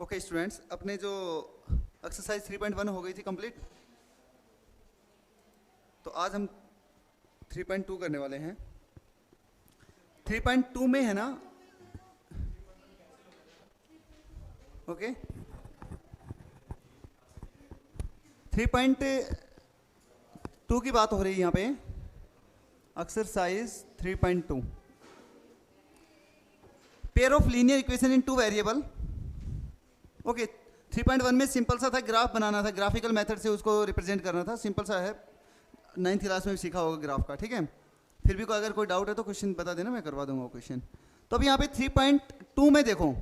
Okay students, अपने जो exercise 3.1 हो गई थी कंप्लीट, तो आज हम 3.2 करने वाले हैं। 3.2 में है ना, ओके 3.2 की बात हो रही है यहाँ पे, exercise 3.2, pair of linear equation in two variable. Okay 3.1 में सिंपल सा था, ग्राफ बनाना था, ग्राफिकल मेथड से उसको रिप्रेजेंट करना था, सिंपल सा है, 9th क्लास में भी सीखा होगा ग्राफ का, ठीक है। फिर भी अगर कोई डाउट है तो क्वेश्चन बता देना, मैं करवा दूंगा वो क्वेश्चन। तो अब यहाँ पे 3.2 में देखो,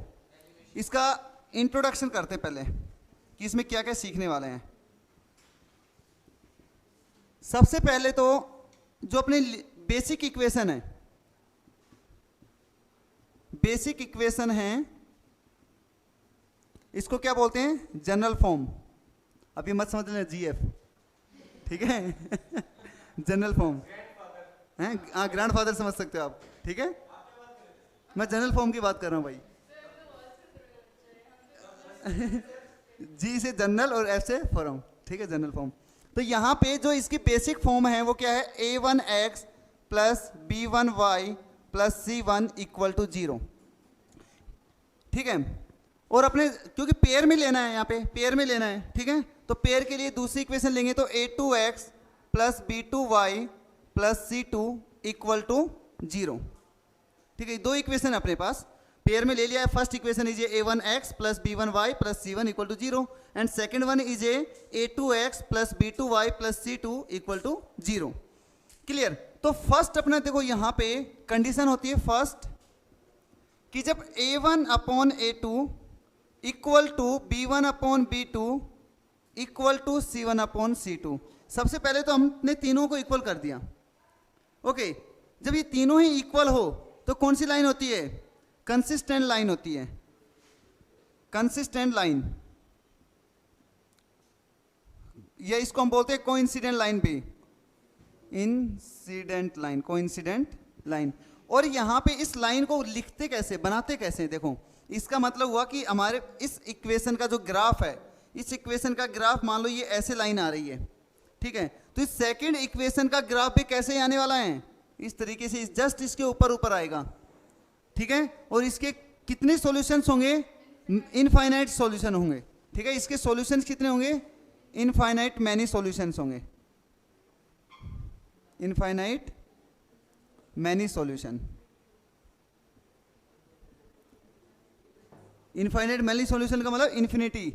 इसका इंट्रोडक्शन करते हैं पहले कि इसमें क्या क्या सीखने वाले हैं। सबसे पहले तो जो अपने बेसिक इक्वेशन है, बेसिक इक्वेशन है, इसको क्या बोलते हैं? General form. अभी मत समझ लेना जीएफ, ठीक है जनरल फॉर्म है, हाँ ग्रैंडफादर समझ सकते हो आप, ठीक है। मैं जनरल फॉर्म की बात कर रहा हूँ भाई जी से जनरल और एफ से फॉर्म, ठीक है, जनरल फॉर्म। तो यहाँ पे जो इसकी बेसिक फॉर्म है वो क्या है? a1x plus b1y plus c1 equal to 0, ठीक है। और अपने क्योंकि पेयर में लेना है, यहाँ पे पेयर में लेना है, ठीक है, तो पेयर के लिए दूसरी इक्वेशन लेंगे तो a2x plus b2y plus c2 equal to 0, ठीक है। दो इक्वेशन अपने पास पेयर में ले लिया है। First equation is a1x plus b1y plus c1 equal to 0 and second one is a2x plus b2y plus c2 equal to 0। Clear? तो first अपना देखो यहाँ पे कंडीशन होती है फर्स्ट कि जब a1 upon a2 equal to b1 upon b2 equal to c1 upon c2। सबसे पहले तो हमने तीनों को इक्वल कर दिया। ओके, जब ये तीनों ही इक्वल हो तो कौन सी लाइन होती है? कंसिस्टेंट लाइन होती है, कंसिस्टेंट लाइन, या इसको हम बोलते हैं कोइंसिडेंट लाइन भी, इंसिडेंट लाइन, कोइंसिडेंट लाइन। और यहाँ पे इस लाइन को लिखते कैसे, बनाते कैसे? देखो, इसका मतलब हुआ कि हमारे इस इक्वेशन का जो ग्राफ है, इस इक्वेशन का ग्राफ मान लो ये ऐसे लाइन आ रही है, ठीक है, तो इस सेकंड इक्वेशन का ग्राफ भी कैसे आने वाला है? इस तरीके से, जस्ट इसके ऊपर ऊपर आएगा, ठीक है। और इसके कितने सॉल्यूशंस होंगे? इनफाइनाइट सॉल्यूशन होंगे, ठीक है। इसके सॉल्यूशंस कितने होंगे? इनफाइनाइट मैनी सॉल्यूशंस होंगे, infinite many solution. Infinite many solution का मतलब इन्फिनिटी,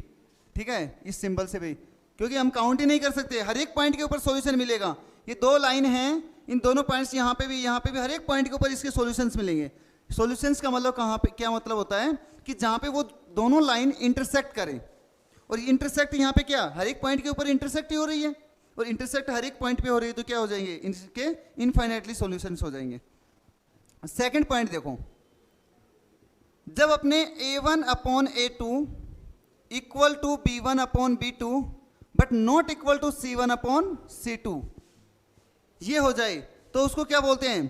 ठीक है, इस सिंबल से भी, क्योंकि हम काउंट ही नहीं कर सकते, हर एक पॉइंट के ऊपर सॉल्यूशन मिलेगा। ये दो लाइन हैं, इन दोनों पॉइंट्स यहाँ पे भी हर एक पॉइंट के ऊपर इसके सॉल्यूशंस मिलेंगे। सॉल्यूशंस का मतलब कहाँ पे, क्या मतलब होता है कि जहाँ पे वो दोनों लाइन इंटरसेक्ट करें, और इंटरसेक्ट यहाँ पे क्या, हर एक पॉइंट के ऊपर इंटरसेक्ट ही हो रही है, और इंटरसेक्ट हर एक पॉइंट पे हो रही है, तो क्या हो जाएंगे? इनके इनफाइनाइटली सॉल्यूशंस हो जाएंगे। सेकंड पॉइंट देखो, जब अपने a1 upon a2 equal to b1 upon b2 but not equal to c1 upon c2 ये हो जाए तो उसको क्या बोलते हैं?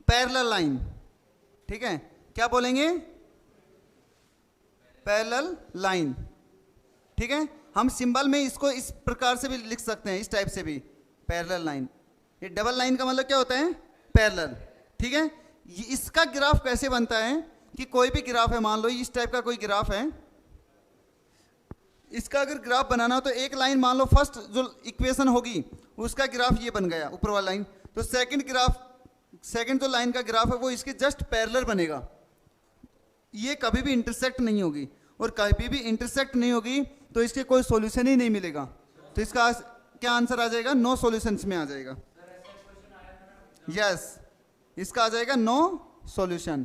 पैरेलल लाइन, ठीक है। क्या बोलेंगे? पैरेलल लाइन, ठीक है। हम सिंबल में इसको इस प्रकार से भी लिख सकते हैं, इस टाइप से भी, पैरेलल लाइन। ये डबल लाइन का मतलब क्या होता है? पैरेलल, ठीक है। इसका ग्राफ कैसे बनता है कि कोई भी ग्राफ है, मान लो इस टाइप का कोई ग्राफ है, इसका अगर ग्राफ बनाना हो तो एक लाइन मान लो, फर्स्ट जो इक्वेशन होगी उसका ग्राफ ये बन गया, ऊपर वाला लाइन, तो सेकंड ग्राफ, सेकंड जो लाइन का ग्राफ है वो इसके जस्ट पैरेलल बनेगा, ये कभी भी इंटरसेक्ट नहीं होगी, और कभी भी इंटरसेक्ट नहीं होगी तो इसके कोई सॉल्यूशन ही नहीं मिलेगा। तो इसका क्या आंसर आ जाएगा? नो सॉल्यूशंस में आ जाएगा। यस, इसका आ जाएगा नो सॉल्यूशन।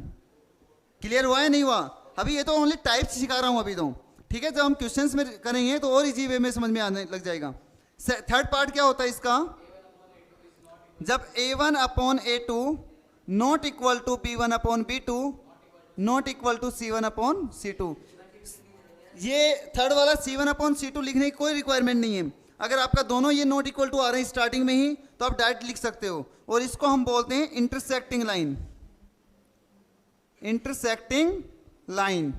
क्लियर हुआ है नहीं हुआ? अभी ये तो ओनली टाइप्स सिखा रहा हूं अभी तो, ठीक है। जब हम क्वेश्चंस में करेंगे तो और इजी वे में समझ में आने लग जाएगा। थर्ड पार्ट क्या होता है इसका? जब a1 upon a2 not equal to b1 upon b2 not equal to c1 upon c2, ये थर्ड वाला c1 अपॉन c2 लिखने की कोई रिक्वायरमेंट नहीं है। अगर आपका दोनों ये नॉट इक्वल टू आ रहे हैं स्टार्टिंग में ही तो आप डायरेक्ट लिख सकते हो, और इसको हम बोलते हैं इंटरसेक्टिंग लाइन, इंटरसेक्टिंग लाइन,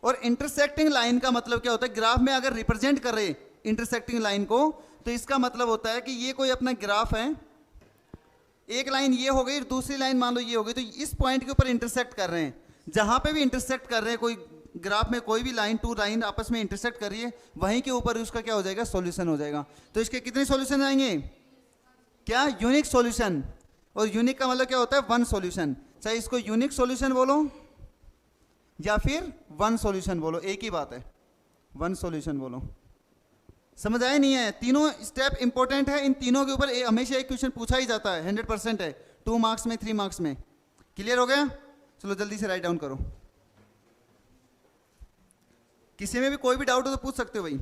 और इंटरसेक्टिंग लाइन का मतलब क्या होता है, ग्राफ में अगर रिप्रेजेंट कर रहे इंटरसेक्टिंग लाइन को, तो इसका मतलब होता है कि ये कोई अपना ग्राफ है, एक लाइन ये हो गई, दूसरी लाइन मान लो ये हो गई, तो इस पॉइंट के ऊपर इंटरसेक्ट कर रहे हैं। जहां पे भी इंटरसेक्ट कर रहे हैं, कोई ग्राफ में कोई भी लाइन, टू लाइन आपस में इंटरसेक्ट कर रही है, वहीं के ऊपर उसका क्या हो जाएगा, सॉल्यूशन हो जाएगा। तो इसके कितने सॉल्यूशन आएंगे, क्या, यूनिक सॉल्यूशन। और यूनिक का मतलब क्या होता है, वन सॉल्यूशन। चाहे इसको यूनिक सॉल्यूशन बोलो या फिर वन सॉल्यूशन बोलो, एक ही बात है, वन सॉल्यूशन बोलो। समझ आया नहीं है, तीनों स्टेप इंपॉर्टेंट है, इन तीनों के ऊपर हमेशा एक क्वेश्चन पूछा ही जाता है, 100% है, 2 मार्क्स में, 3 मार्क्स में। क्लियर हो गया, चलो जल्दी से राइट डाउन करो। किसी में भी कोई भी डाउट हो तो पूछ सकते हो भाई।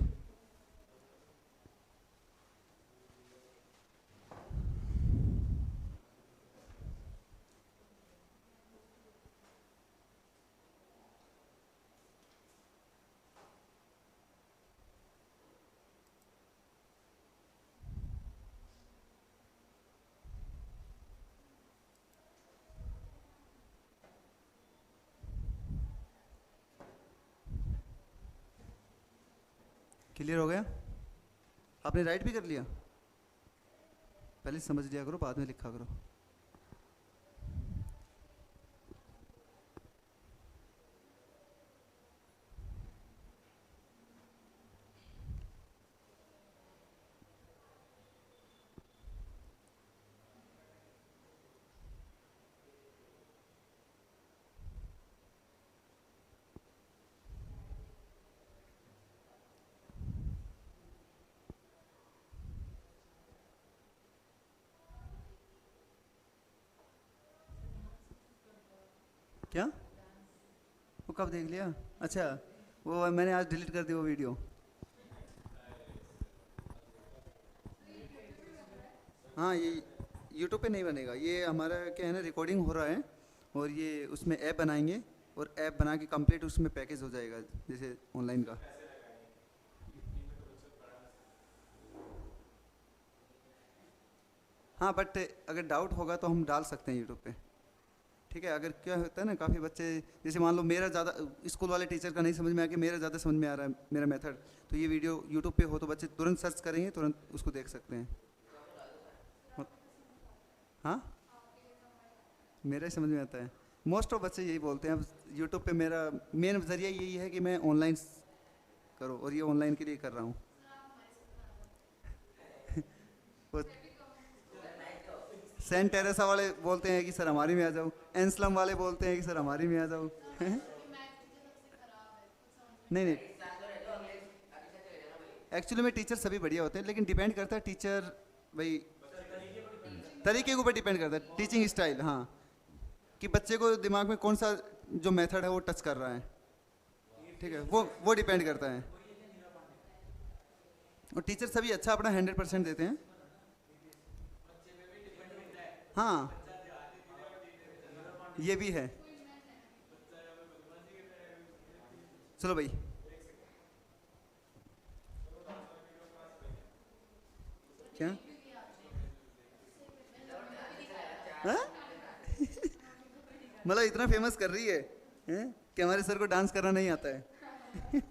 क्लियर हो गया, आपने राइट भी कर लिया, पहले समझ लिया करो, बाद में लिखा करो। क्या, वो कब देख लिया, अच्छा वो मैंने आज डिलीट कर दी वो वीडियो। हाँ ये यूट्यूब पे नहीं बनेगा, ये हमारा क्या है ना, रिकॉर्डिंग हो रहा है और ये उसमें ऐप बनाएंगे, और ऐप बना के कंप्लीट उसमें पैकेज हो जाएगा जैसे ऑनलाइन का। हाँ बट अगर डाउट होगा तो हम डाल सकते हैं यूट्यूब पे, ठीक है। अगर क्या होता है ना, काफ़ी बच्चे, जैसे मान लो मेरा ज़्यादा स्कूल वाले टीचर का नहीं समझ में आ के मेरा ज़्यादा समझ में आ रहा है मेरा मेथड, तो ये वीडियो यूट्यूब पे हो तो बच्चे तुरंत सर्च करेंगे, तुरंत उसको देख सकते हैं। हाँ मेरा ही समझ में आता है, मोस्ट ऑफ बच्चे यही बोलते हैं। अब यूट्यूब पे मेरा मेन ज़रिया यही है कि मैं ऑनलाइन करो, और ये ऑनलाइन के लिए कर रहा हूँ। सेंट टेरेसा वाले बोलते हैं कि सर हमारी में आ जाओ, एंसलम वाले बोलते हैं कि सर हमारी में आ जाओ। नहीं नहीं, एक्चुअली में टीचर सभी बढ़िया होते हैं, लेकिन डिपेंड करता है टीचर भाई, तरीके के ऊपर डिपेंड करता है, टीचिंग स्टाइल। हाँ, कि बच्चे को दिमाग में कौन सा जो मेथड है वो टच कर रहा है, ठीक है, वो डिपेंड करता है। और टीचर सभी अच्छा अपना 100% देते हैं। हाँ ये भी है। चलो भाई, क्या हाँ? मतलब इतना फेमस कर रही है, हैं? कि हमारे सर को डांस करना नहीं आता है।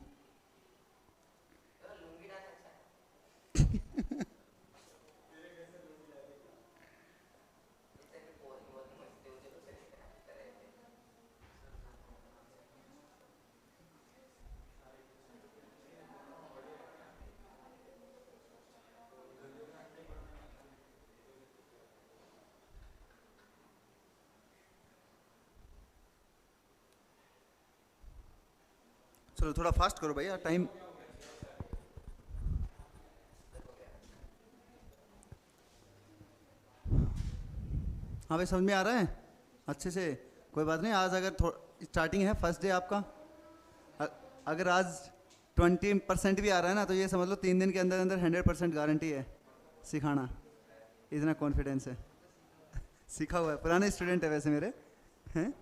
चलो थोड़ा फास्ट करो भैया, टाइम। हाँ भाई समझ में आ रहा है अच्छे से, कोई बात नहीं। आज अगर स्टार्टिंग है, फर्स्ट डे आपका, अगर आज 20% भी आ रहा है ना, तो ये समझ लो 3 दिन के अंदर अंदर 100% गारंटी है सिखाना, इतना कॉन्फिडेंस है। सीखा हुआ है, पुराने स्टूडेंट है वैसे मेरे, हैं।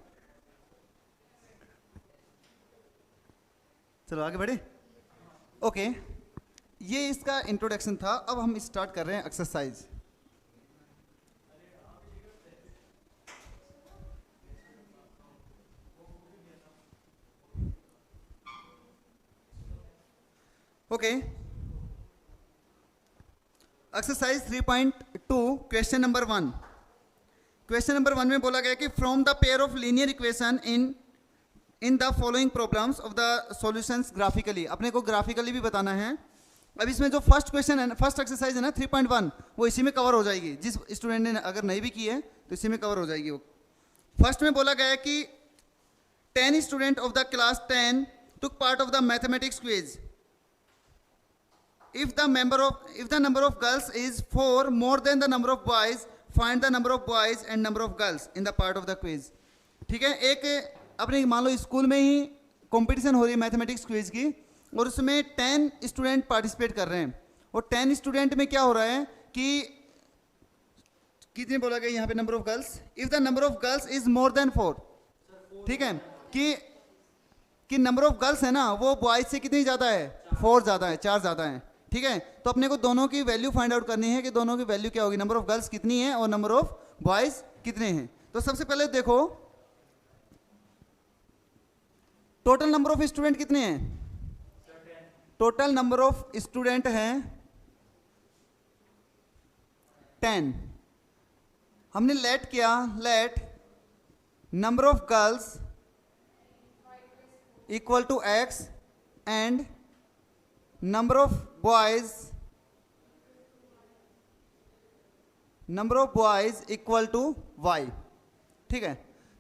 चलो आगे बढ़े। ओके, ये इसका इंट्रोडक्शन था। अब हम स्टार्ट कर रहे हैं exercise. Okay, exercise 3.2 question number 1। Question number 1 में बोला गया कि from the pair of linear equation in the following problems of the solutions graphically, अपने को ग्राफिकली भी बताना है। अब इसमें जो फर्स्ट क्वेश्चन है, फर्स्ट एक्सरसाइज है ना 3.1, वो इसी में कवर हो जाएगी। जिस स्टूडेंट ने अगर नहीं भी की है तो इसी में कवर हो जाएगी वो। फर्स्ट में बोला गया है कि 10 student of the class 10 took part of the mathematics quiz. If the number of girls is 4 more than the number of boys, find the number of boys and number of girls in the part of the quiz. ठीक है, एक अपने मान लो school में ही competition हो रही है mathematics quiz की, और उसमें 10 स्टूडेंट पार्टिसिपेट कर रहे हैं। और 10 स्टूडेंट में क्या हो रहा है कि कितने बोला गया यहाँ पे number of girls, if the number of girls is more than 4, ठीक है, कि नंबर ऑफ गर्ल्स है ना वो बॉयज से कितनी ज़्यादा है, 4 ज़्यादा है, 4 ज़्यादा है। ठीक है, तो अपने को दोनों की वैल्यू फाइंड आउट करनी है कि दोनों की वैल्यू क्या होगी, नंबर ऑफ गर्ल्स कितनी है और नंबर ऑफ बॉयज कितने हैं। तो सबसे पहले देखो टोटल नंबर ऑफ स्टूडेंट कितने हैं, टोटल नंबर ऑफ स्टूडेंट हैं 10। हमने लेट किया, let number of girls equal to x and number of boys equal to y। ठीक है,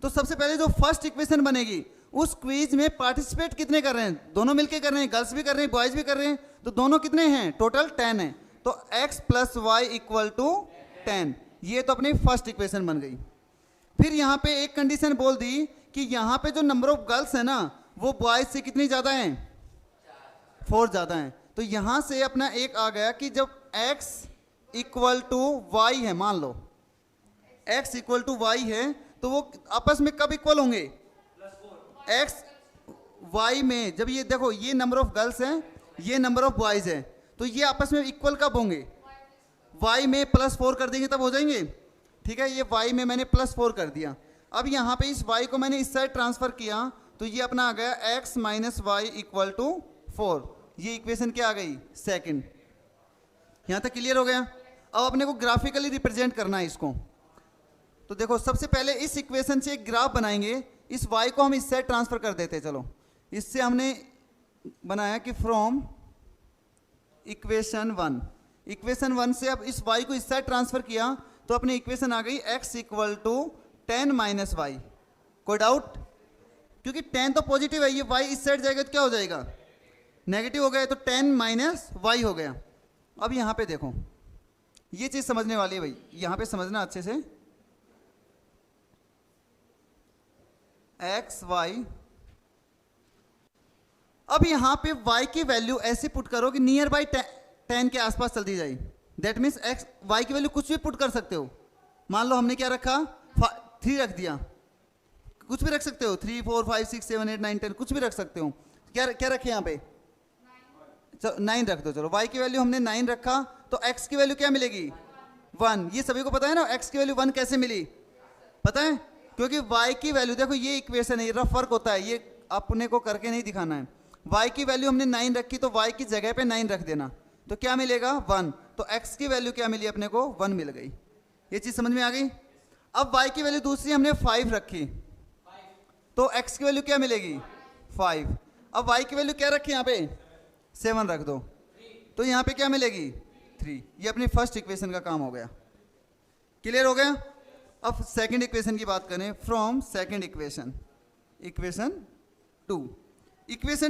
तो सबसे पहले जो फर्स्ट इक्वेशन बनेगी उस क्विज में पार्टिसिपेट कितने कर रहे हैं, दोनों मिलके कर रहे हैं, गर्ल्स भी कर रहे हैं बॉयज भी कर रहे हैं, तो दोनों कितने हैं, टोटल 10 है। तो x plus y equal to 10, ये तो अपनी फर्स्ट इक्वेशन बन गई। फिर यहाँ पे एक कंडीशन बोल दी कि यहाँ पे जो नंबर ऑफ गर्ल्स है ना वो बॉयज से कितनी ज़्यादा हैं, 4 ज़्यादा हैं। तो यहाँ से अपना एक आ गया कि जब x इक्वल टू वाई है, मान लो x इक्वल टू वाई है, तो वो आपस में कब इक्वल होंगे, x y में, जब ये देखो ये नंबर ऑफ गर्ल्स हैं ये नंबर ऑफ बॉयज है, तो ये आपस में इक्वल कब होंगे, y में +4 कर देंगे तब हो जाएंगे। ठीक है, ये y में मैंने +4 कर दिया। अब यहाँ पे इस y को मैंने इस साइड ट्रांसफर किया तो ये अपना आ गया x minus y equal to 4। ये इक्वेशन क्या आ गई, सेकंड। यहाँ तक क्लियर हो गया। अब अपने को ग्राफिकली रिप्रेजेंट करना है इसको। तो देखो सबसे पहले इस इक्वेशन से एक ग्राफ बनाएंगे, इस y को हम इस साइड ट्रांसफर कर देते हैं। चलो इससे हमने बनाया कि फ्रॉम इक्वेशन 1 से अब इस y को इस साइड ट्रांसफर किया तो अपनी इक्वेशन आ गई x equal to 10 minus y. कोई डाउट, क्योंकि 10 तो पॉजिटिव है, ये y इस साइड जाएगा तो क्या हो जाएगा, नेगेटिव हो गया, तो 10 माइनस वाई हो गया। अब यहाँ पे देखो ये चीज़ समझने वाली है भाई, यहाँ पे समझना अच्छे से। एक्स वाई, अब यहाँ पे y की वैल्यू ऐसे पुट करो कि नियर बाई 10 के आसपास चलती जाए। दैट मीन्स एक्स y की वैल्यू कुछ भी पुट कर सकते हो। मान लो हमने क्या रखा, 3 रख दिया, कुछ भी रख सकते हो, 3 4 5 6 7 8 9 10 कुछ भी रख सकते हो। क्या क्या रखे यहाँ पे, चलो 9 रख दो। चलो y की वैल्यू हमने 9 रखा तो x की वैल्यू क्या मिलेगी, 1। ये सभी को पता है ना x की वैल्यू 1 कैसे मिली, पता है, क्योंकि y की वैल्यू, देखो ये इक्वेशन है, ये रफ वर्क होता है, ये अपने को करके नहीं दिखाना है। y की वैल्यू हमने 9 रखी तो y की जगह पे 9 रख देना, तो क्या मिलेगा 1। तो x की वैल्यू क्या मिली अपने को, 1 मिल गई। ये चीज़ समझ में आ गई। अब y की वैल्यू दूसरी हमने 5 रखी तो x की वैल्यू क्या मिलेगी, 5। अब y की वैल्यू क्या रखी यहाँ पे, 7 रख दो, तो यहाँ पे क्या मिलेगी, 3। ये अपनी फर्स्ट इक्वेशन का काम हो गया। क्लियर हो गया। अब सेकंड इक्वेशन की बात करें, फ्रॉम सेकंड इक्वेशन, इक्वेशन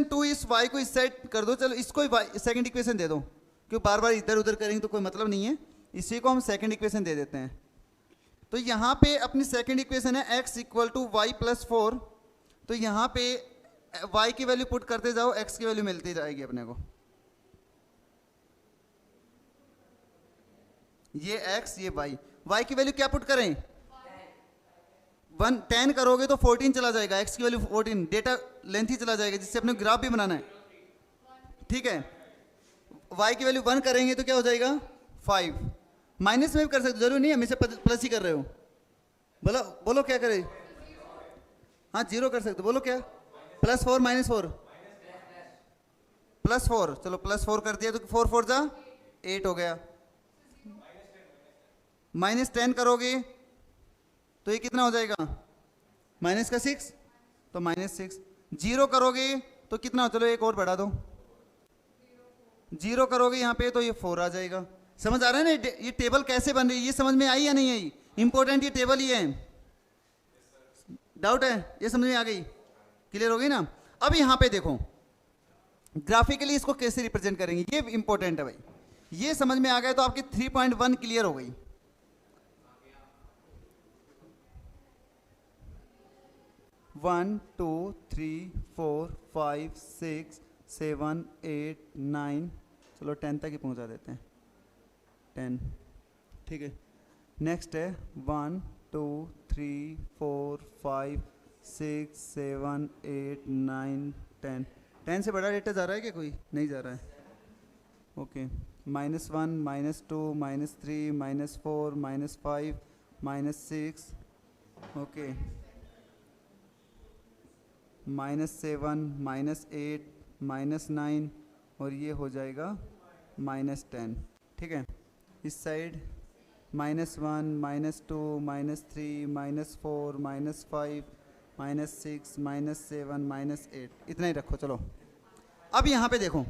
2 इस y को इस साइड कर दो। चलो इसको सेकंड इक्वेशन दे दो, क्योंकि बार बार इधर उधर करेंगे तो कोई मतलब नहीं है, इसी को हम सेकंड इक्वेशन दे देते हैं। तो यहाँ पे अपनी सेकंड इक्वेशन है x equal to y plus 4। तो यहाँ पे y की वैल्यू पुट करते जाओ, x की वैल्यू मिलती जाएगी अपने को। ये x ये y की वैल्यू क्या पुट करें, 10 करोगे तो 14 चला जाएगा, x की वैल्यू 14, डेटा लेंथ ही चला जाएगा, जिससे अपने ग्राफ भी बनाना है। ठीक है, y की वैल्यू 1 करेंगे तो क्या हो जाएगा, 5। माइनस में भी कर सकते, जरूरी नहीं हमेशा प्लस ही कर रहे हो। बोलो बोलो क्या करे, हाँ 0 कर सकते, बोलो क्या, +4 -4, +4, चलो +4 कर दिया तो 4 4 जा 8 हो गया। -10 करोगे तो ये कितना हो जाएगा, माइनस का 6, तो -6। 0 करोगे तो कितना, चलो एक और बढ़ा दो, 0 करोगे यहाँ पे तो ये 4 आ जाएगा। समझ आ रहा है ना ये टेबल कैसे बन रही है, ये समझ में आई या नहीं आई? इंपॉर्टेंट ये टेबल ही है। डाउट है? ये समझ में आ गई, क्लियर हो गई ना? अब यहाँ पे देखो ग्राफिकली इसको कैसे रिप्रेजेंट करेंगे, ये इंपॉर्टेंट है भाई। ये समझ में आ गया तो आपकी 3.1 क्लियर हो गई। वन 2 3 4 5 6 7 8 9, चलो 10 तक ही पहुंचा देते हैं, 10, ठीक है। नेक्स्ट है 1 2 3 4 5 6 7 8 9 10। 10 से बड़ा डेटा जा रहा है क्या, कोई नहीं जा रहा है? ओके, -1 -2 -3 -4 -5 -6, ओके, -7 -8 -9 और ये हो जाएगा -10, ठीक है। इस साइड -1 -2 -3 -4 -5 -6 -7 -8, इतना ही रखो। चलो अब यहाँ पे देखो,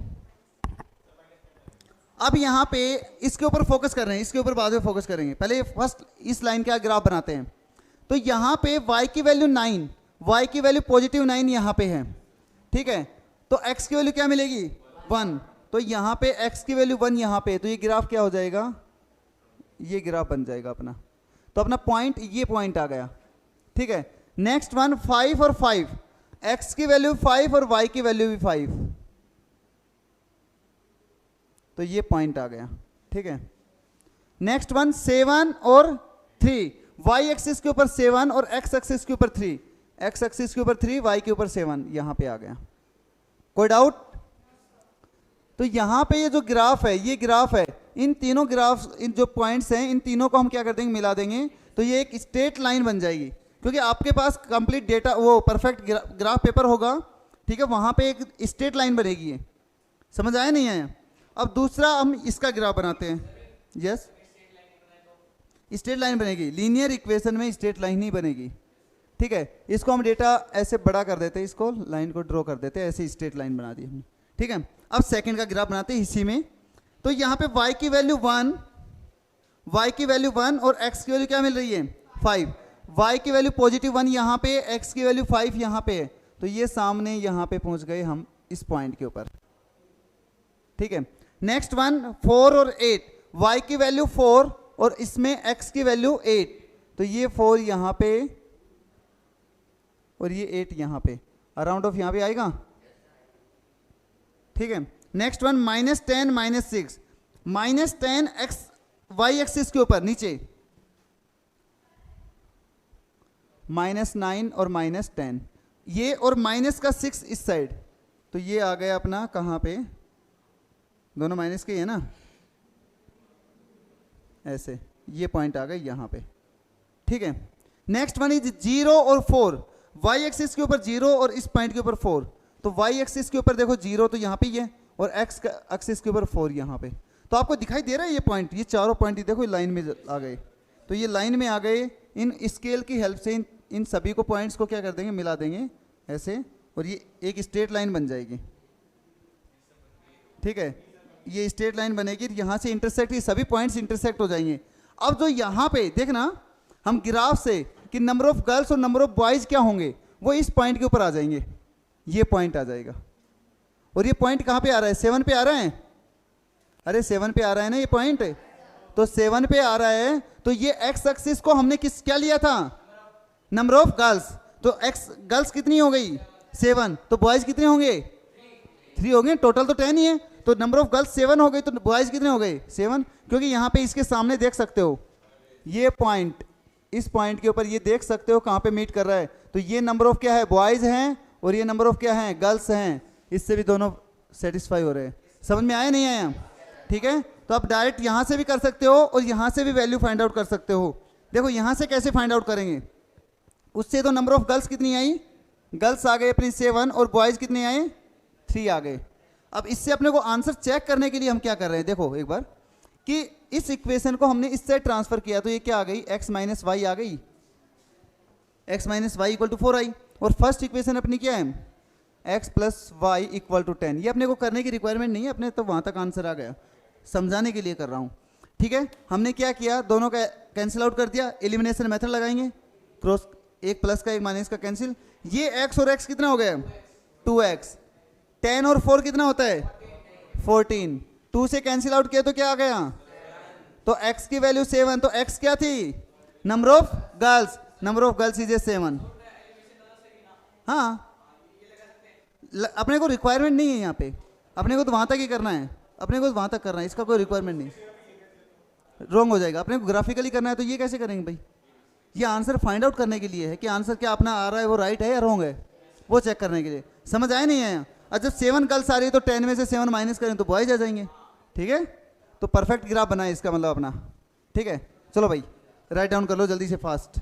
अब यहाँ पे इसके ऊपर फोकस कर रहे हैं, इसके ऊपर बाद में फोकस करेंगे, पहले फर्स्ट इस लाइन का ग्राफ बनाते हैं। तो यहाँ पे y की वैल्यू 9, y की वैल्यू +9 यहाँ पे है, ठीक है। तो x की वैल्यू क्या मिलेगी, 1, तो यहाँ पे x की वैल्यू 1 यहाँ पे, तो ये ग्राफ क्या हो जाएगा, ये ग्राफ बन जाएगा अपना। तो अपना पॉइंट, ये पॉइंट आ गया, ठीक है। नेक्स्ट वन 5 और 5, x की वैल्यू 5 और y की वैल्यू भी 5, तो ये पॉइंट आ गया, ठीक है। नेक्स्ट वन 7 और 3, y एक्सिस के ऊपर 7 और x एक्सिस के ऊपर 3, x एक्सिस के ऊपर 3, y के ऊपर 7, यहां पे आ गया। कोई डाउट? तो यहां पे ये जो ग्राफ है, ये ग्राफ है, इन तीनों ग्राफ, इन जो पॉइंट्स हैं, इन तीनों को हम क्या कर देंगे, मिला देंगे, तो ये एक स्ट्रेट लाइन बन जाएगी। क्योंकि आपके पास कंप्लीट डेटा, वो परफेक्ट ग्राफ पेपर होगा, ठीक है, वहां पे एक स्ट्रेट लाइन बनेगी। ये समझ आया नहीं आया? अब दूसरा हम इसका ग्राफ बनाते हैं। यस, स्ट्रेट लाइन बनेगी, लीनियर इक्वेशन में स्ट्रेट लाइन नहीं बनेगी, ठीक है। इसको हम डेटा ऐसे बड़ा कर देते हैं, इसको लाइन को ड्रॉ कर देते हैं, ऐसे स्ट्रेट लाइन बना दी हमने, ठीक है। अब सेकंड का ग्राफ बनाते हैं इसी में। तो यहाँ पे y की वैल्यू 1, y की वैल्यू 1 और x की वैल्यू क्या मिल रही है, 5, y की वैल्यू +1 यहाँ पे, x की वैल्यू 5 यहाँ पे है, तो ये सामने यहाँ पे पहुँच गए हम इस पॉइंट के ऊपर, ठीक है। नेक्स्ट वन 4 और 8, y की वैल्यू 4 और इसमें x की वैल्यू 8, तो ये 4 यहाँ पे और ये 8 यहाँ पे, अराउंड ऑफ यहाँ पे आएगा, ठीक है। Next one -10 -6, -10 x y axis के ऊपर नीचे, -9 और -10, ये और -6 इस साइड, तो ये आ गया अपना कहाँ पे, दोनों माइनस के ही है ना, ऐसे ये पॉइंट आ गए यहाँ पे, ठीक है। नेक्स्ट वन इज 0 और 4, y एक्सिस के ऊपर 0 और इस पॉइंट के ऊपर 4, तो y एक्सिस के ऊपर देखो 0 तो यहाँ पे ही है और x एक्सिस के ऊपर 4 यहाँ पे। तो आपको दिखाई दे रहा है ये पॉइंट, ये चारों पॉइंट देखो लाइन में आ गए, तो ये लाइन में आ गए। इन स्केल की हेल्प से इन सभी को पॉइंट्स को क्या कर देंगे, मिला देंगे ऐसे, और ये एक स्ट्रेट लाइन बन जाएगी, ठीक है। ये स्ट्रेट लाइन बनेगी, यहाँ से इंटरसेक्ट, ये सभी पॉइंट्स इंटरसेक्ट हो जाएंगे। अब जो यहाँ पे देखना हम ग्राफ से कि नंबर ऑफ गर्ल्स और नंबर ऑफ बॉयज क्या होंगे, वो इस पॉइंट के ऊपर आ जाएंगे, ये पॉइंट आ जाएगा। और ये पॉइंट कहाँ पे आ रहा है, 7 पे आ रहा है, अरे 7 पे आ रहा है ना ये पॉइंट, तो 7 पे आ रहा है, तो ये x एक्सिस को हमने क्या लिया था, नंबर ऑफ गर्ल्स, तो x गर्ल्स कितनी हो गई 7, तो बॉयज कितने होंगे 3 हो गए, टोटल तो 10 ही है, तो नंबर ऑफ गर्ल्स 7 हो गई, तो बॉयज कितने हो गए 7। क्योंकि यहाँ पे इसके सामने देख सकते हो ये पॉइंट, इस पॉइंट के ऊपर ये देख सकते हो कहाँ पे मीट कर रहा है, तो ये नंबर ऑफ क्या है, बॉयज हैं, और ये नंबर ऑफ क्या है, गर्ल्स हैं, इससे भी दोनों सेटिस्फाई हो रहे हैं। समझ में आया नहीं आया? ठीक है, तो आप डायरेक्ट यहाँ से भी कर सकते हो और यहाँ से भी वैल्यू फाइंड आउट कर सकते हो। देखो यहाँ से कैसे फाइंड आउट करेंगे, उससे तो नंबर ऑफ गर्ल्स कितनी आई, गर्ल्स आ गए अपनी 7 और बॉयज कितने आए 3 आ गए। अब इससे अपने को आंसर चेक करने के लिए हम क्या कर रहे हैं, देखो एक बार कि इस इक्वेशन को हमने इससे ट्रांसफर किया तो ये क्या आ गई, x माइनस वाई आ गई, x minus y equal to 4i। और फर्स्ट इक्वेशन अपनी क्या है, x plus y equal to 10। ये अपने को करने की रिक्वायरमेंट नहीं है, अपने तो वहाँ तक आंसर आ गया, समझाने के लिए कर रहा हूँ। ठीक है, हमने क्या किया, दोनों का कैंसिल आउट कर दिया, एलिमिनेशन मेथड लगाएंगे, क्रॉस, एक प्लस का एक माइनस का कैंसिल, ये x और x कितना हो गया 2x, 10 और 4 कितना होता है 14, 2 से कैंसिल आउट किया तो क्या आ गया, तो x की वैल्यू 7, तो x क्या थी, number of girls is a 7। हाँ, अपने को रिक्वायरमेंट नहीं है यहाँ पे, अपने को तो वहाँ तक ही करना है, अपने को तो वहाँ तक करना है, इसका कोई रिक्वायरमेंट नहीं, रॉन्ग हो जाएगा। अपने को ग्राफिकली करना है तो ये कैसे करेंगे भाई, ये आंसर फाइंड आउट करने के लिए है कि आंसर क्या अपना आ रहा है वो राइट है या रॉन्ग है, वो चेक करने के लिए। समझ आया नहीं आया? और जब 7 गर्ल्स आ रही है तो 10 में से 7 माइनस करें तो बॉयज आ जाएंगे। ठीक है, तो परफेक्ट ग्राफ बनाए इसका मतलब अपना। ठीक है, चलो भाई राइट डाउन कर लो जल्दी से फास्ट।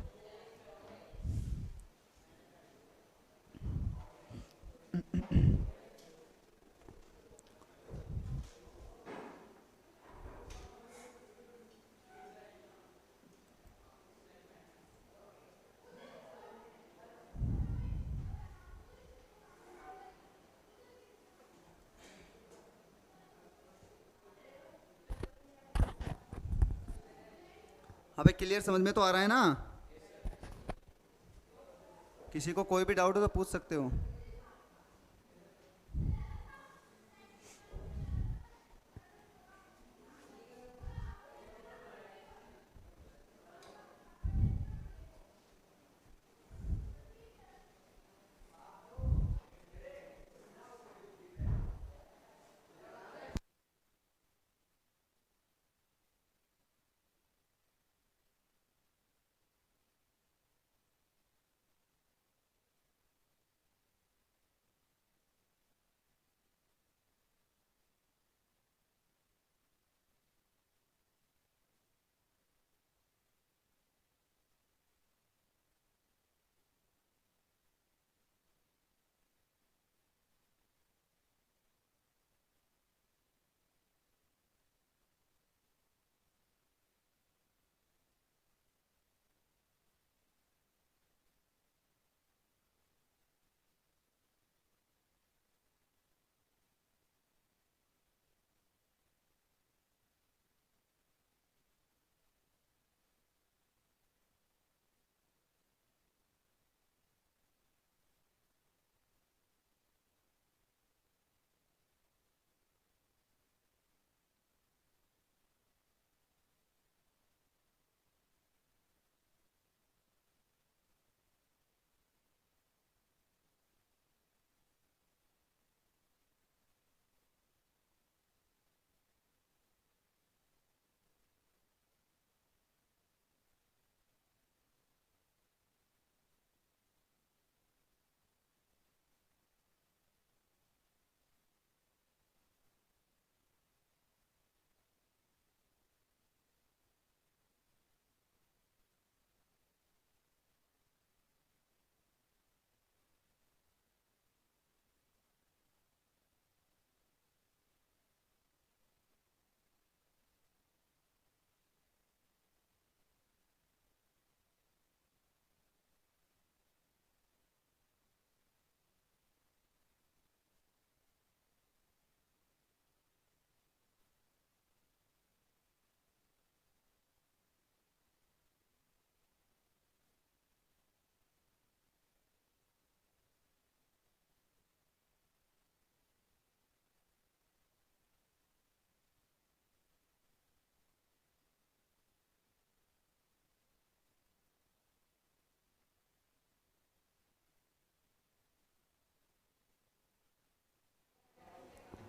अबे क्लियर समझ में तो आ रहा है ना? किसी को कोई भी डाउट हो तो पूछ सकते हो।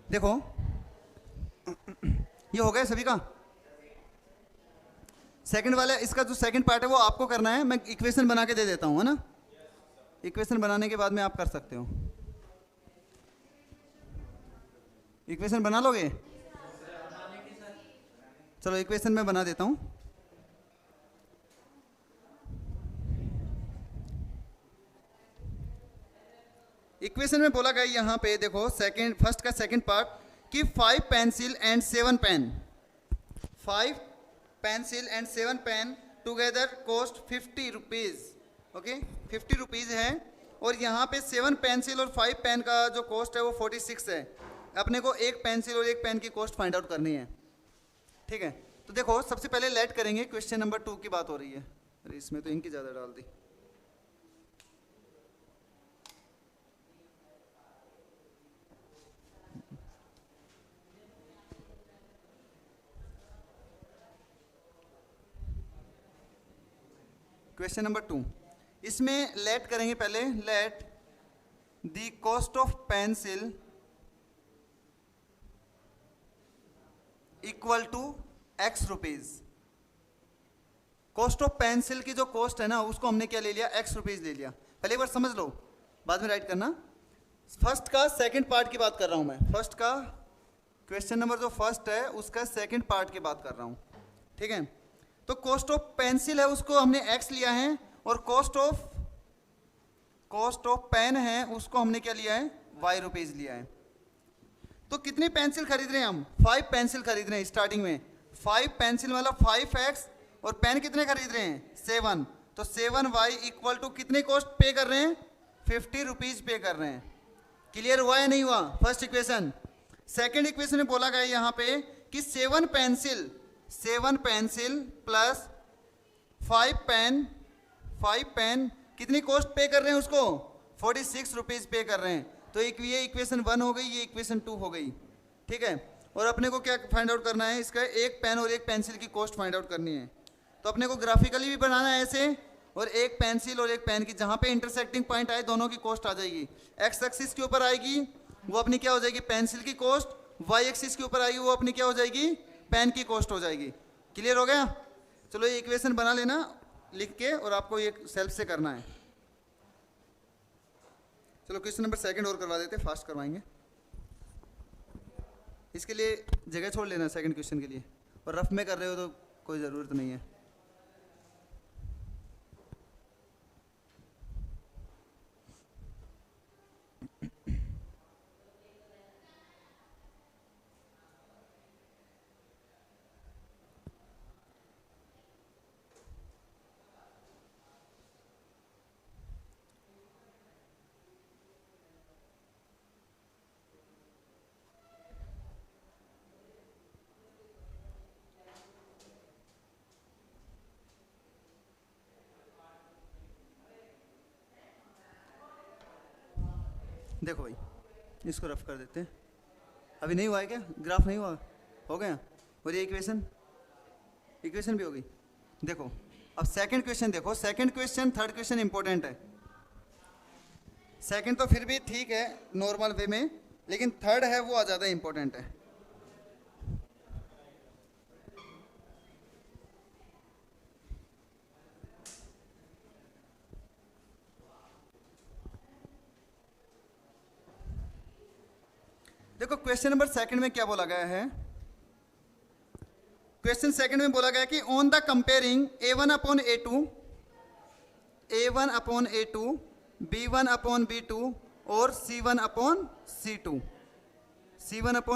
देखो ये हो गया सभी का। सेकंड वाला, इसका जो सेकंड पार्ट है वो आपको करना है, मैं इक्वेशन बना के दे देता हूं, है ना? इक्वेशन बनाने के बाद में आप कर सकते हो। इक्वेशन बना लोगे? चलो इक्वेशन मैं बना देता हूं। इक्वेशन में बोला गया यहाँ पे देखो सेकंड फर्स्ट का सेकंड पार्ट कि 5 pencil and 7 pen, 5 pencil and 7 pen together cost 50 rupees, okay 50 rupees है। और यहाँ पे 7 पेंसिल और 5 पेन का जो कॉस्ट है वो 46 है। अपने को एक पेंसिल और एक पेन की कॉस्ट फाइंड आउट करनी है, ठीक है। तो देखो सबसे पहले लेट करेंगे, क्वेश्चन नंबर 2 की बात हो रही है। अरे इसमें तो इनकी ज़्यादा डाल दी। क्वेश्चन नंबर 2, इसमें लेट करेंगे पहले। Let the cost of pencil equal to x rupees. Cost of pencil की जो कॉस्ट है ना उसको हमने क्या ले लिया, एक्स रुपीज ले लिया। पहले एक बार समझ लो, बाद में राइट करना। फर्स्ट का सेकंड पार्ट की बात कर रहा हूं मैं, फर्स्ट का क्वेश्चन नंबर जो फर्स्ट है उसका सेकंड पार्ट की बात कर रहा हूं, ठीक है। तो कॉस्ट ऑफ पेंसिल है उसको हमने एक्स लिया है, और कॉस्ट ऑफ पेन है उसको हमने क्या लिया है, वाई रुपीज लिया है। तो कितनी पेंसिल खरीद रहे हैं हम, 5 पेंसिल खरीद रहे हैं स्टार्टिंग में। 5 पेंसिल मतलब 5x, और पेन कितने खरीद रहे हैं, 7। तो 7y इक्वल टू कितने कॉस्ट पे कर रहे हैं, 50 रुपीज पे कर रहे हैं। क्लियर हुआ या नहीं हुआ फर्स्ट इक्वेशन। सेकेंड इक्वेशन में बोला गया यहाँ पे कि 7 पेंसिल प्लस 5 पेन कितनी कॉस्ट पे कर रहे हैं उसको, 46 रुपीज पे कर रहे हैं। तो एक ये इक्वेशन 1 हो गई, ये इक्वेशन 2 हो गई, ठीक है। और अपने को क्या फाइंड आउट करना है, इसका एक पेन और एक पेंसिल की कॉस्ट फाइंड आउट करनी है। तो अपने को ग्राफिकली भी बनाना है ऐसे, और एक पेंसिल और एक पेन की जहाँ पे इंटरसेक्टिंग पॉइंट आए दोनों की कॉस्ट आ जाएगी। एक्स एक्सिस के ऊपर आएगी वो अपनी क्या हो जाएगी, पेंसिल की कॉस्ट। वाई एक्सिस के ऊपर आएगी वो अपनी क्या हो जाएगी, पेन की कॉस्ट हो जाएगी। क्लियर हो गया। चलो ये इक्वेशन बना लेना लिख के, और आपको ये सेल्फ से करना है। चलो क्वेश्चन नंबर सेकंड और करवा देते, फास्ट करवाएंगे। इसके लिए जगह छोड़ लेना सेकंड क्वेश्चन के लिए, और रफ में कर रहे हो तो कोई ज़रूरत नहीं है। देखो भाई इसको रफ कर देते हैं। अभी नहीं हुआ है क्या, ग्राफ नहीं हुआ, हो गया। और ये इक्वेशन भी हो गई। देखो अब सेकंड क्वेश्चन देखो, second question third question important है। सेकंड तो फिर भी ठीक है नॉर्मल वे में, लेकिन थर्ड है वो ज़्यादा इंपॉर्टेंट है। देखो क्वेश्चन नंबर सेकंड में क्या बोला गया है। क्वेश्चन सेकंड में बोला गया कि on the comparing a1 upon a2, b1 upon b2 और c1 अपॉन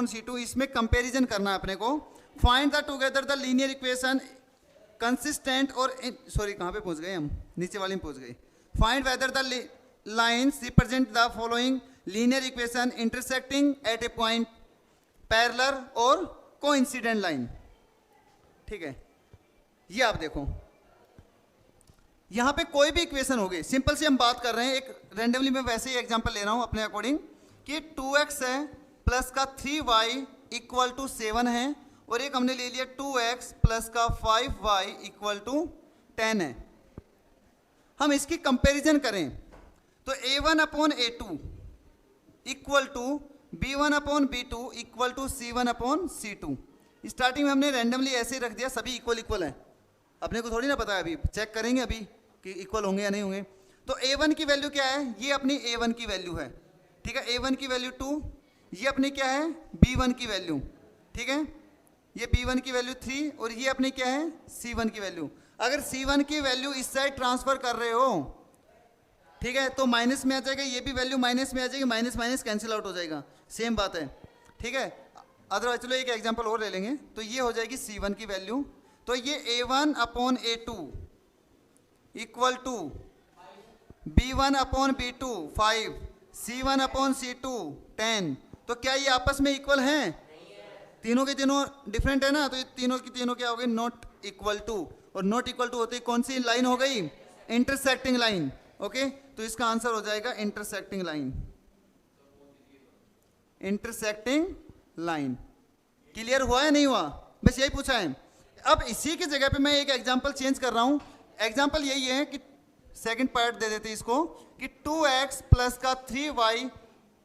c2, इसमें कंपैरिजन करना है अपने को। Find the together the linear equation consistent और सॉरी कहाँ पे पहुंच गए हम, नीचे वाले में पहुंच गए। Find whether the lines represent the following linear equation intersecting at A point parallel और कोइंसिडेंट लाइन, ठीक है। ये आप देखो यहां पे कोई भी इक्वेशन होगी, सिंपल से हम बात कर रहे हैं, एक रैंडमली मैं वैसे ही एग्जांपल ले रहा हूं अपने अकॉर्डिंग कि 2x है प्लस का 3y इक्वल टू 7 है, और एक हमने ले लिया 2x प्लस का 5y इक्वल टू 10 है। हम इसकी कंपैरिजन करें तो a1 upon a2 equal to b1 upon b2 equal to c1 upon c2। Starting में हमने रैंडमली ऐसे ही रख दिया, सभी इक्वल है। अपने को थोड़ी ना पता है, अभी चेक करेंगे अभी कि इक्वल होंगे या नहीं होंगे। तो a1 की वैल्यू क्या है, ये अपनी a1 की वैल्यू है, ठीक है। a1 की वैल्यू 2, ये अपनी क्या है b1 की वैल्यू, ठीक है। ये b1 की वैल्यू 3, और ये अपनी क्या है c1 की वैल्यू। अगर c1 की वैल्यू इस साइड ट्रांसफर कर रहे हो ठीक है, तो माइनस में आ जाएगा, ये भी वैल्यू माइनस में आ जाएगी, माइनस माइनस कैंसिल आउट हो जाएगा, सेम बात है। ठीक है, अदरवाइज चलो एक एग्जांपल और ले लेंगे, तो ये हो जाएगी C1 की वैल्यू, तो ये A1 upon A2 equal to B1 upon B2 5, C1 upon C2 10। तो क्या ये आपस में इक्वल हैं? तीनों के तीनों डिफरेंट है ना, तो ये तीनों की तीनों क्या हो गई? Not equal to. और नॉट इक्वल टू होते कौन सी लाइन हो गई? Intersecting line. ओके, तो इसका आंसर हो जाएगा intersecting line, intersecting line. Clear हुआ है नहीं हुआ? बस यही पूछा है। अब इसी की जगह पे मैं एक एग्जांपल चेंज कर रहा हूं। एग्जांपल यही है कि सेकंड पार्ट दे देते इसको कि 2x प्लस का 3y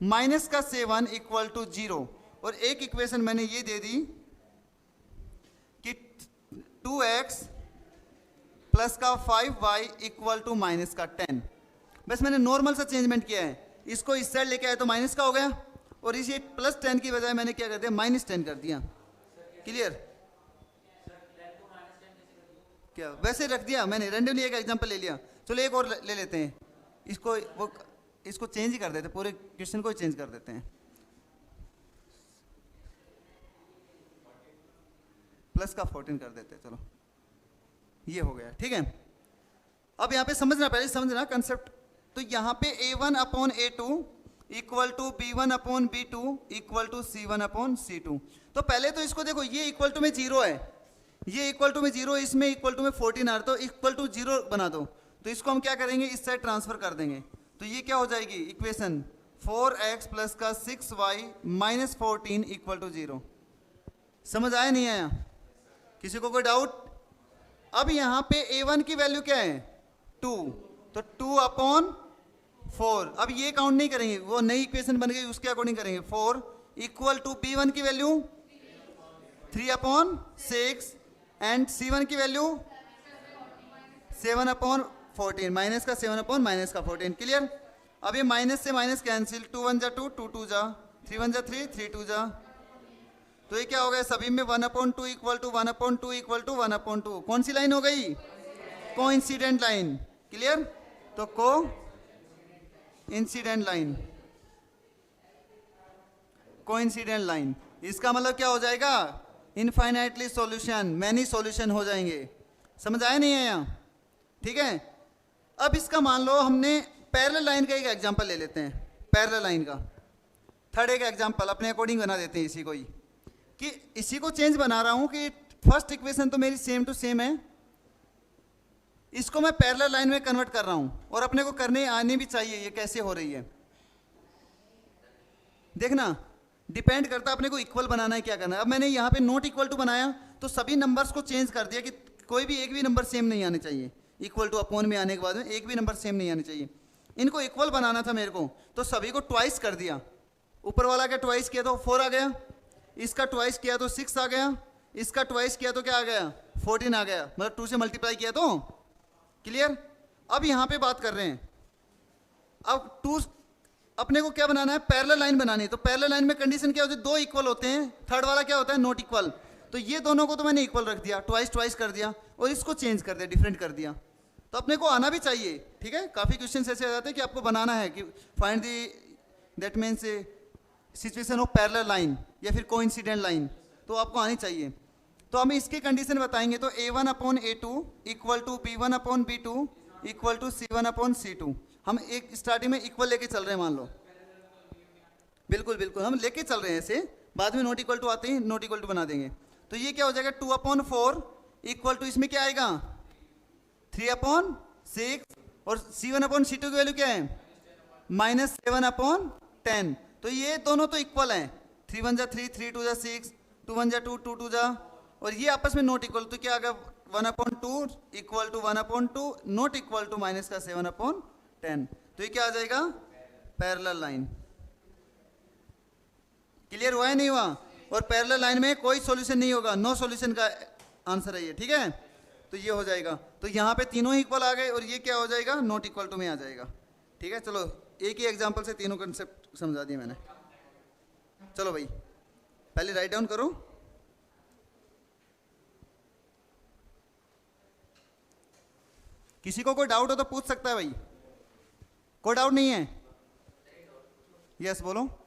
माइनस का 7 इक्वल टू 0। और एक इक्वेशन मैंने ये दे दी कि 2x प्लस का 5y इक्वल टू माइनस का 10। बस मैंने नॉर्मल सा चेंजमेंट किया है, इसको इस साइड लेके आया तो माइनस का हो गया, और इसे प्लस 10 की बजाय मैंने क्या कर दिया? माइनस 10 कर दिया। क्लियर? क्या वैसे रख दिया मैंने, रैंडमली एक एग्जांपल ले लिया। चलो एक और ले लेते हैं, इसको चेंज ही कर देते, पूरे क्वेश्चन को ही चेंज कर देते हैं। प्लस का 14 कर देते हैं, चलो ये हो गया। ठीक है, अब यहाँ पे समझना, पहले समझना कंसेप्ट। तो यहाँ पे A1 upon A2 equal to B1 upon B2 equal to C1 upon C2। तो पहले तो इसको देखो, ये इक्वल टू में 0 है, ये इक्वल टू में 0, इसमें इक्वल टू में 14 आ रहा, तो इक्वल टू 0 बना दो। तो इसको हम क्या करेंगे? इस साइड ट्रांसफर कर देंगे, तो ये क्या हो जाएगी इक्वेशन? 4x प्लस का 6y माइनस 14 इक्वल टू 0। समझ आया नहीं आया? किसी को कोई डाउट? अब यहाँ पे A1 की वैल्यू क्या है? 2, तो 2 अपॉन 4। अब ये काउंट नहीं करेंगे, वो नई इक्वेशन बन गई, उसके अकॉर्डिंग करेंगे। 4 इक्वल टू B1 की वैल्यू 3 अपॉन 6 एंड C1 की वैल्यू 7 अपॉन 14, माइनस का 7 अपॉन माइनस का 14। क्लियर? अब ये माइनस से माइनस कैंसिल, 2 1 जा 2, 2 2 जा, 3 1 जा 3, 3 2 जा, तो ये क्या हो गया? सभी में 1/2 इक्वल टू 1/2 इक्वल टू 1/2। कौन सी लाइन हो गई? Coincident line. क्लियर? तो को इंसिडेंट लाइन, कोइंसिडेंट लाइन, इसका मतलब क्या हो जाएगा? इनफाइनाइटली सॉल्यूशन, मैनी सॉल्यूशन हो जाएंगे। समझ आया नहीं है यहाँ? ठीक है, अब इसका मान लो हमने पैरेलल लाइन का एक एग्जांपल ले लेते हैं, पैरेलल लाइन का थर्ड एक एग्जांपल अपने अकॉर्डिंग बना देते हैं इसी को ही, कि इसी को चेंज बना रहा हूं कि फर्स्ट इक्वेशन तो मेरी सेम टू सेम है, इसको मैं पैरेलल लाइन में कन्वर्ट कर रहा हूं, और अपने को करने आनी भी चाहिए ये कैसे हो रही है। देखना, डिपेंड करता अपने को इक्वल बनाना है क्या करना है। अब मैंने यहाँ पे नॉट इक्वल टू बनाया तो सभी नंबर्स को चेंज कर दिया कि कोई भी एक भी नंबर सेम नहीं आने चाहिए। इक्वल टू अपॉन में आने के बाद में एक भी नंबर सेम नहीं आने चाहिए। इनको इक्वल बनाना था मेरे को, तो सभी को ट्वाइस कर दिया। ऊपर वाला का ट्वाइस किया तो 4 आ गया, इसका ट्वाइस किया तो 6 आ गया, इसका ट्वाइस किया तो क्या आ गया? 14 आ गया, मतलब 2 से मल्टीप्लाई किया तो। क्लियर? अब यहाँ पे बात कर रहे हैं, अब 2 अपने को क्या बनाना है? पैरेलल लाइन बनानी है। तो पैरेलल लाइन में कंडीशन क्या होती है? 2 इक्वल होते हैं, थर्ड वाला क्या होता है? Not equal. तो ये दोनों को तो मैंने इक्वल रख दिया, ट्वाइस कर दिया, और इसको चेंज कर दिया, डिफरेंट कर दिया। तो अपने को आना भी चाहिए। ठीक है, काफ़ी क्वेश्चन ऐसे आ जाते हैं कि आपको बनाना है कि find the that means situation of parallel line या फिर कोइंसिडेंट लाइन, तो आपको आनी चाहिए। तो हम इसकी कंडीशन बताएंगे, तो A1 upon A2 equal to B1 upon B2 equal to C1 upon C2। हम एक स्टार्टिंग में इक्वल लेके चल रहे हैं, मान लो। बिल्कुल बिल्कुल हम लेके चल रहे हैं ऐसे, बाद में नॉट इक्वल टू आते ही नॉट इक्वल टू बना देंगे। तो ये क्या हो जाएगा? 2/4 इक्वल टू, इसमें क्या आएगा? 3/6, और C1 अपॉन C2 की वैल्यू क्या है? -7/10। तो ये दोनों तो इक्वल हैं, 3 1 जा 3, 3 2 जा 6, 2 1 जा 2, 2 2 जा, और ये आपस में नॉट इक्वल, तो क्या आ गया? 1/2 equal to 1/2 not equal to minus का 7/10। तो ये क्या आ जाएगा? Parallel line. क्लियर हुआ है नहीं हुआ? और पैरेलल लाइन में कोई सॉल्यूशन नहीं होगा, नो सॉल्यूशन का आंसर है ये। ठीक है, तो ये हो जाएगा। तो यहाँ पे तीनों इक्वल आ गए, और ये क्या हो जाएगा? नॉट इक्वल टू में आ जाएगा। ठीक है, चलो एक ही एग्जांपल से तीनों कंसेप्ट समझा दिए मैंने। चलो भाई, पहले राइट डाउन करो। किसी को कोई डाउट हो तो पूछ सकता है भाई। कोई डाउट नहीं है? यस बोलो।